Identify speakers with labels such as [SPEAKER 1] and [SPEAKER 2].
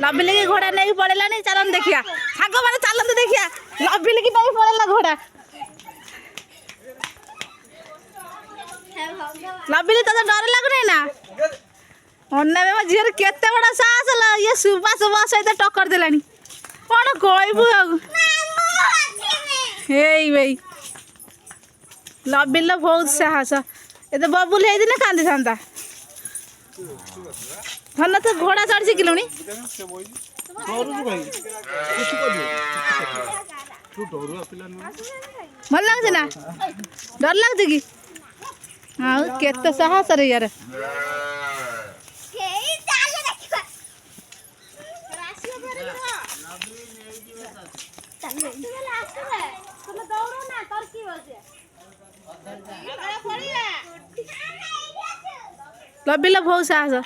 [SPEAKER 1] लबिली की घोड़ा नहीं पड़ेलानी चलन देखिया साग माने चलन देखिया लबिली की नहीं पड़ेला घोड़ा लबिली तो डर लगने ना अन्ना में झीर केते बड़ा साहस ला ये सुबह सुबह सहित टक्कर देलानी कौन कहबू हेई भाई लबिल बहुत साहस ये तो बबुल है ना कांदी था धन तो घोड़ा चढ़ शिखिलुणी भल लगे ना डर लगती कि हाँ केते साहस रे यार लबिल बहुत साहस